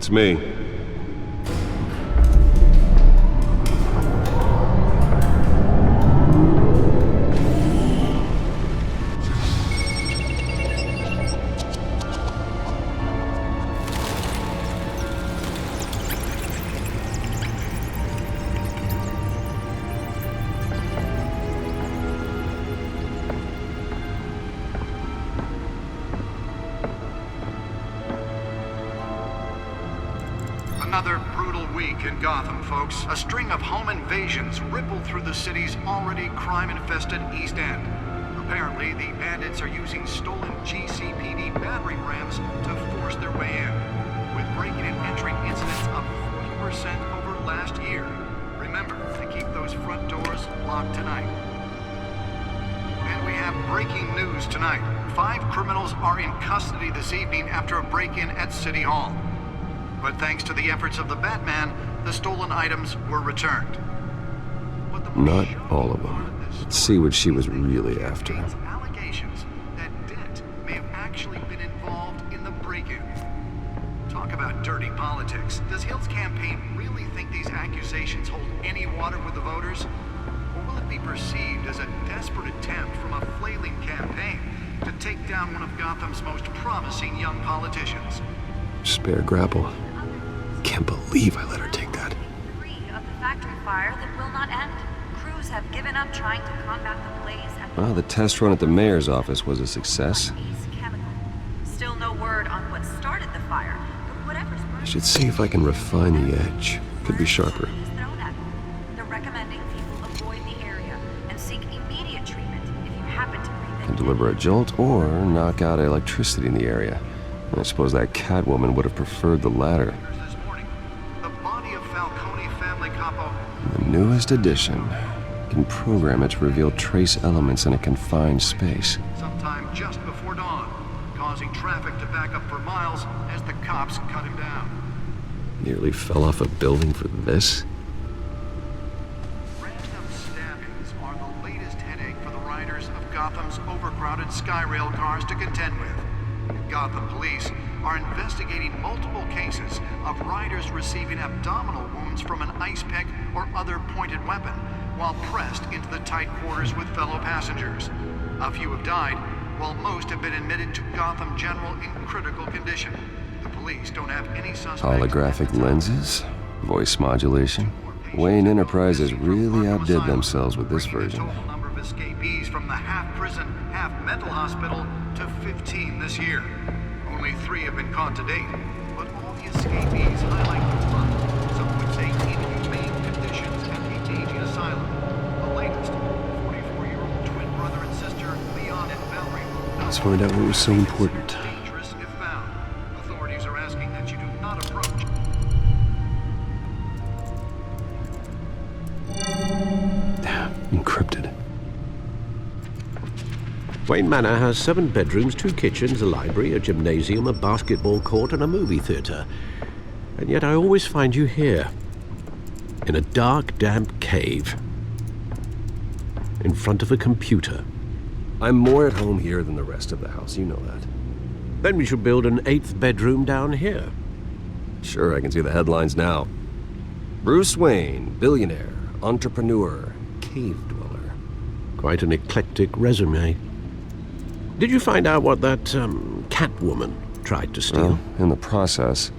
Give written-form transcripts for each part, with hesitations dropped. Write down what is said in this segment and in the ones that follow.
It's me. Another brutal week in Gotham, folks. A string of home invasions rippled through the city's already crime-infested East End. Apparently, the bandits are using stolen GCPD battering rams to force their way in, with breaking and entering incidents up 40% over last year. Remember to keep those front doors locked tonight. And we have breaking news tonight. 5 criminals are in custody this evening after a break-in at City Hall. But thanks to the efforts of the Batman, the stolen items were returned. Not all of them. Let's see what she was really after. Allegations that Dent may have actually been involved in the break-in. Talk about dirty politics. Does Hill's campaign really think these accusations hold any water with the voters? Or will it be perceived as a desperate attempt from a flailing campaign to take down one of Gotham's most promising young politicians? Spare grapple. Can't believe I let her take that. Of the factory fire that will not end. Crews have given up trying to combat the blaze at Well, the test run at the mayor's office was a success. East Chemical. Still no word on what started the fire, but whatever's I should see if I can refine the edge. Could be sharper. They're recommending people avoid the area and seek immediate treatment if you happen to breathe Can in. deliver a jolt or knock out electricity in the area. I suppose that Catwoman would have preferred the latter. This morning, the body of Falcone family capo. The newest addition can program it to reveal trace elements in a confined space. Sometime just before dawn, causing traffic to back up for miles as the cops cut him down. Nearly fell off a building for this? Random stabbings are the latest headache for the riders of Gotham's overcrowded Skyrail cars to contend with. Gotham police are investigating multiple cases of riders receiving abdominal wounds from an ice pick or other pointed weapon while pressed into the tight quarters with fellow passengers. A few have died, while most have been admitted to Gotham General in critical condition. The police don't have any suspects. Holographic lenses? Voice modulation? Wayne Enterprises really outdid themselves with this version. Total number of escapees from the half-prison, half-mental hospital to 15 this year. Only 3 have been caught to date, but all the escapees highlight the front. Some would say inhumane conditions at the aging asylum. The latest, 44-year-old twin brother and sister, Leon and Valerie. Let's find out what was so important. Dangerous if found. Authorities are asking that you do not approach. Encrypted. Wayne Manor has 7 bedrooms, 2 kitchens, a library, a gymnasium, a basketball court, and a movie theater. And yet I always find you here, in a dark, damp cave, in front of a computer. I'm more at home here than the rest of the house, you know that. Then we should build an 8th bedroom down here. Sure, I can see the headlines now. Bruce Wayne, billionaire, entrepreneur, cave dweller. Quite an eclectic resume. Did you find out what that, Catwoman tried to steal? Well, in the process.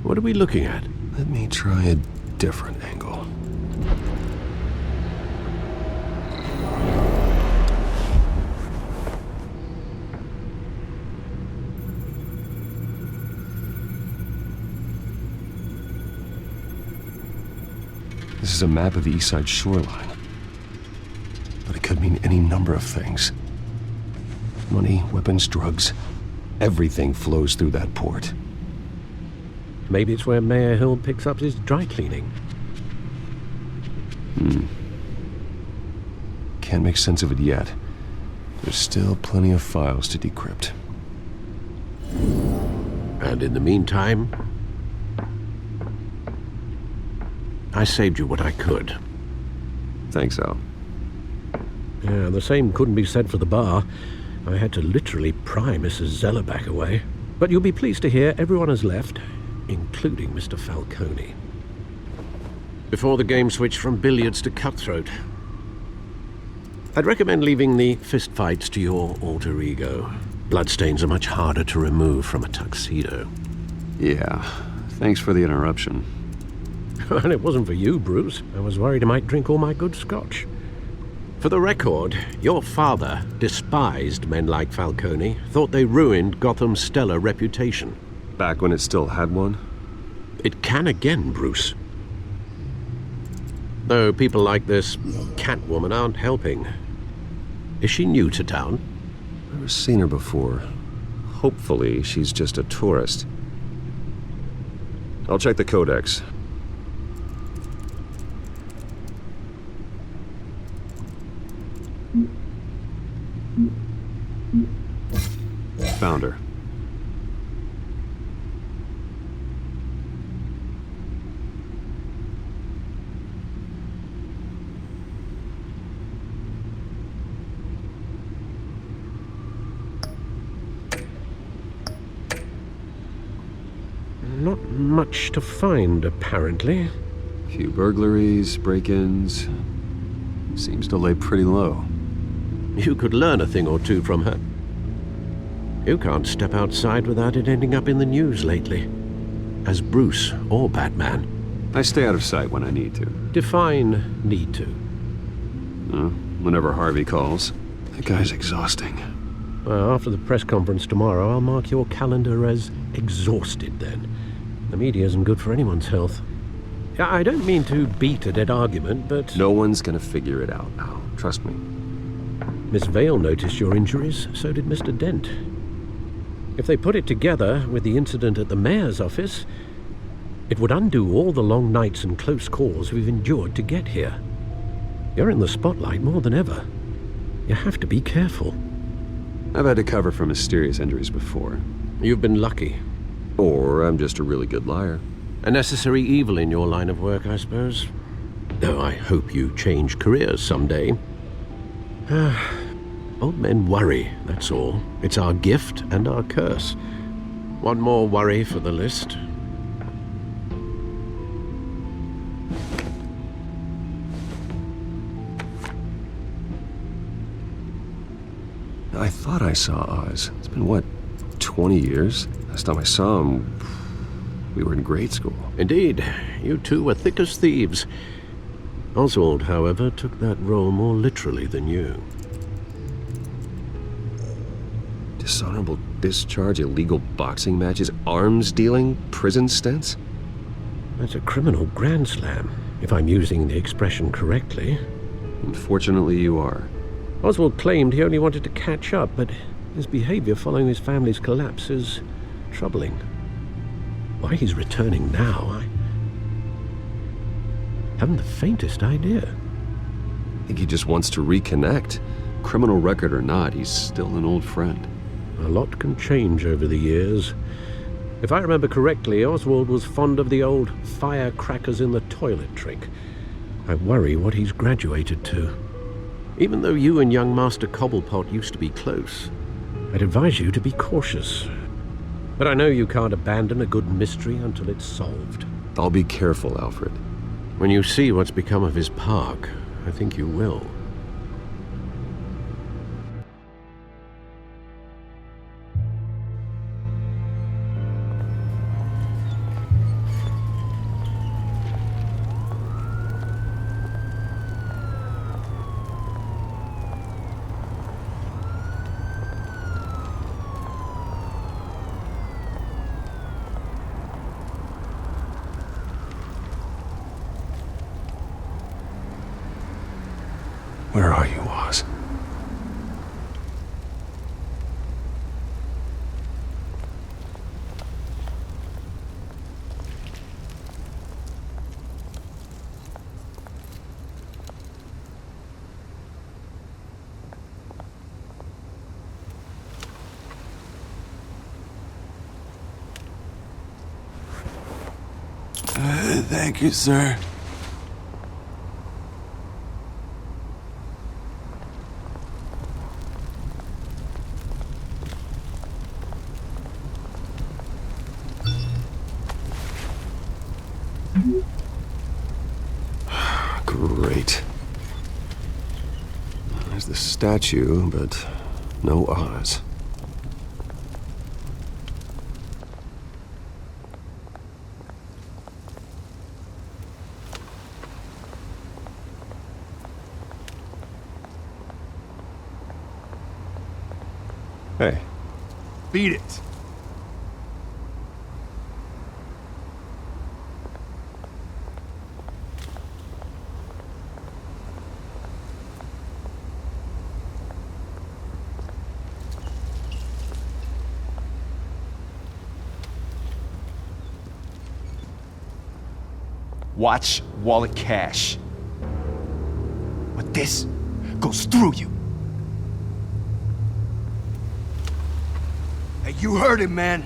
What are we looking at? Let me try a different angle. This is a map of the East Side shoreline. But it could mean any number of things. Money, weapons, drugs. Everything flows through that port. Maybe it's where Mayor Hill picks up his dry cleaning. Can't make sense of it yet. There's still plenty of files to decrypt. And in the meantime, I saved you what I could. Thanks, Al. Yeah, the same couldn't be said for the bar. I had to literally pry Mrs. Zellerback away. But you'll be pleased to hear everyone has left, including Mr. Falcone. Before the game switched from billiards to cutthroat. I'd recommend leaving the fistfights to your alter ego. Bloodstains are much harder to remove from a tuxedo. Yeah, thanks for the interruption. And it wasn't for you, Bruce. I was worried I might drink all my good scotch. For the record, your father despised men like Falcone, thought they ruined Gotham's stellar reputation. Back when it still had one? It can again, Bruce. Though people like this Catwoman aren't helping. Is she new to town? Never seen her before. Hopefully, she's just a tourist. I'll check the codex. Found her. Not much to find, apparently. Few burglaries, break-ins. Seems to lay pretty low. You could learn a thing or two from her. You can't step outside without it ending up in the news lately. As Bruce or Batman. I stay out of sight when I need to. Define need to. Whenever Harvey calls. That guy's exhausting. Well, after the press conference tomorrow, I'll mark your calendar as exhausted then. The media isn't good for anyone's health. I don't mean to beat a dead argument, but... No one's gonna figure it out, Al. Trust me. Miss Vale noticed your injuries, so did Mr. Dent. If they put it together with the incident at the mayor's office, it would undo all the long nights and close calls we've endured to get here. You're in the spotlight more than ever. You have to be careful. I've had to cover for mysterious injuries before. You've been lucky. Or I'm just a really good liar. A necessary evil in your line of work, I suppose. Though I hope you change careers someday. Old men worry, that's all. It's our gift and our curse. One more worry for the list. I thought I saw Oz. It's been, what, 20 years? Last time I saw him, we were in grade school. Indeed, you two were thick as thieves. Oswald, however, took that role more literally than you. Dishonorable discharge, illegal boxing matches, arms dealing, prison stints? That's a criminal grand slam, if I'm using the expression correctly. Unfortunately, you are. Oswald claimed he only wanted to catch up, but his behavior following his family's collapse is troubling. Why he's returning now, I haven't the faintest idea. I think he just wants to reconnect. Criminal record or not, he's still an old friend. A lot can change over the years. If I remember correctly, Oswald was fond of the old firecrackers in the toilet trick. I worry what he's graduated to. Even though you and young Master Cobblepot used to be close, I'd advise you to be cautious. But I know you can't abandon a good mystery until it's solved. I'll be careful, Alfred. When you see what's become of his park, I think you will. Where are you, Oz? Thank you, sir. Great. There's the statue, but no Oz. Hey. Beat it. Watch wallet cash. But this goes through you. Hey, you heard him, man.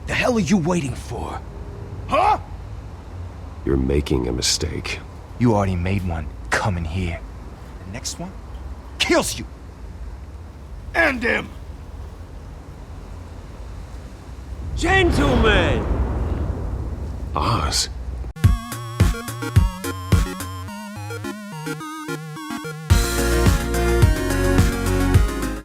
The hell are you waiting for? Huh? You're making a mistake. You already made one coming here. The next one kills you. End him! Gentlemen! Oz?